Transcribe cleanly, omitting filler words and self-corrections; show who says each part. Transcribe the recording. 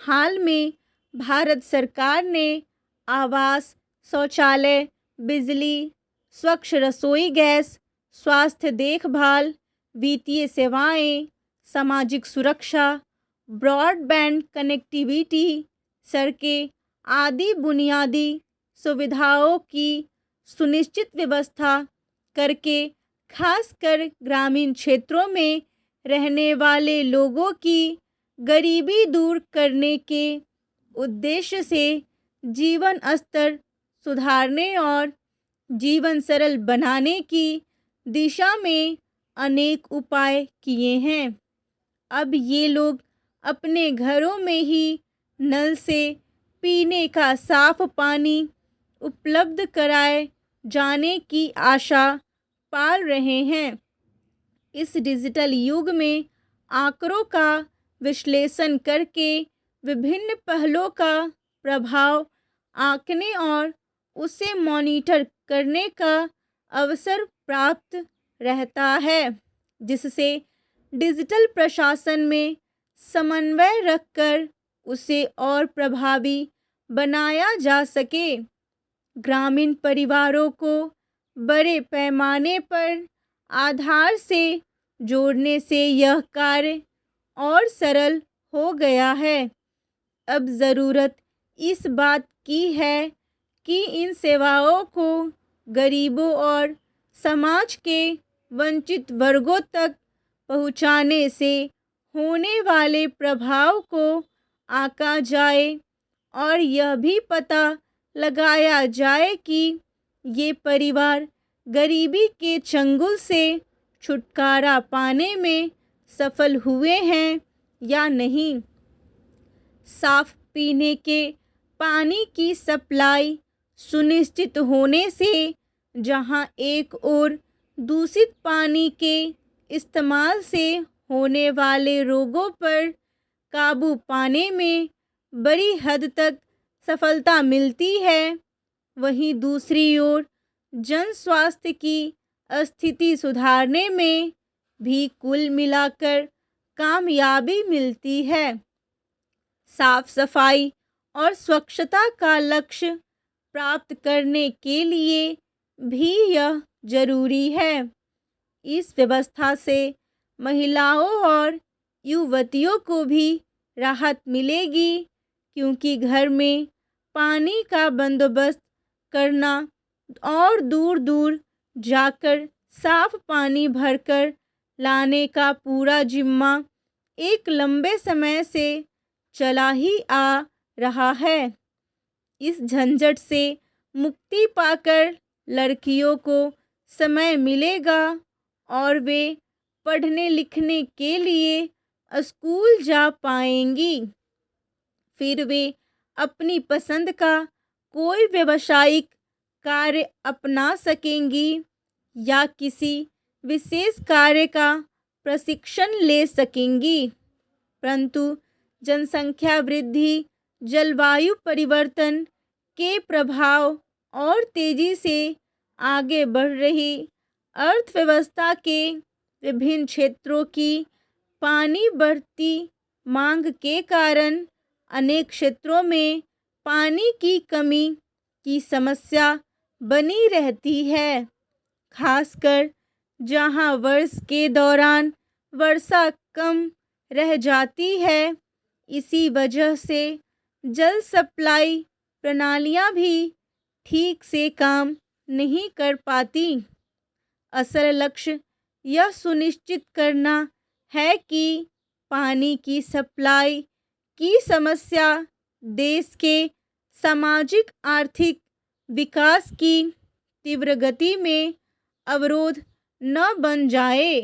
Speaker 1: हाल में भारत सरकार ने आवास, शौचालय, बिजली, स्वच्छ रसोई गैस, स्वास्थ्य देखभाल, वित्तीय सेवाएं, सामाजिक सुरक्षा, ब्रॉडबैंड कनेक्टिविटी, सड़कें आदि बुनियादी सुविधाओं की सुनिश्चित व्यवस्था करके खासकर ग्रामीण क्षेत्रों में रहने वाले लोगों की गरीबी दूर करने के उद्देश्य से जीवन स्तर सुधारने और जीवन सरल बनाने की दिशा में अनेक उपाय किए हैं। अब ये लोग अपने घरों में ही नल से पीने का साफ पानी उपलब्ध कराए जाने की आशा पाल रहे हैं। इस डिजिटल युग में आंकड़ों का विश्लेषण करके विभिन्न पहलों का प्रभाव आंकने और उसे मॉनिटर करने का अवसर प्राप्त रहता है, जिससे डिजिटल प्रशासन में समन्वय रखकर उसे और प्रभावी बनाया जा सके। ग्रामीण परिवारों को बड़े पैमाने पर आधार से जोड़ने से यह कार्य और सरल हो गया है। अब ज़रूरत इस बात की है कि इन सेवाओं को गरीबों और समाज के वंचित वर्गों तक पहुंचाने से होने वाले प्रभाव को आंका जाए और यह भी पता लगाया जाए कि ये परिवार गरीबी के चंगुल से छुटकारा पाने में सफल हुए हैं या नहीं। साफ पीने के पानी की सप्लाई सुनिश्चित होने से जहां एक ओर दूषित पानी के इस्तेमाल से होने वाले रोगों पर काबू पाने में बड़ी हद तक सफलता मिलती है, वहीं दूसरी ओर जन स्वास्थ्य की स्थिति सुधारने में भी कुल मिलाकर कामयाबी मिलती है। साफ सफाई और स्वच्छता का लक्ष्य प्राप्त करने के लिए भी यह जरूरी है। इस व्यवस्था से महिलाओं और युवतियों को भी राहत मिलेगी, क्योंकि घर में पानी का बंदोबस्त करना और दूर दूर जाकर साफ पानी भरकर लाने का पूरा जिम्मा एक लंबे समय से चला ही आ रहा है। इस झंझट से मुक्ति पाकर लड़कियों को समय मिलेगा और वे पढ़ने लिखने के लिए स्कूल जा पाएंगी। फिर वे अपनी पसंद का कोई व्यावसायिक कार्य अपना सकेंगी या किसी विशेष कार्य का प्रशिक्षण ले सकेंगी। परंतु जनसंख्या वृद्धि, जलवायु परिवर्तन के प्रभाव और तेजी से आगे बढ़ रही अर्थव्यवस्था के विभिन्न क्षेत्रों की पानी बढ़ती मांग के कारण अनेक क्षेत्रों में पानी की कमी की समस्या बनी रहती है, खासकर जहां वर्ष के दौरान वर्षा कम रह जाती है। इसी वजह से जल सप्लाई प्रणालियां भी ठीक से काम नहीं कर पाती। असल लक्ष्य यह सुनिश्चित करना है कि पानी की सप्लाई की समस्या देश के सामाजिक आर्थिक विकास की तीव्र गति में अवरोध न बन जाए।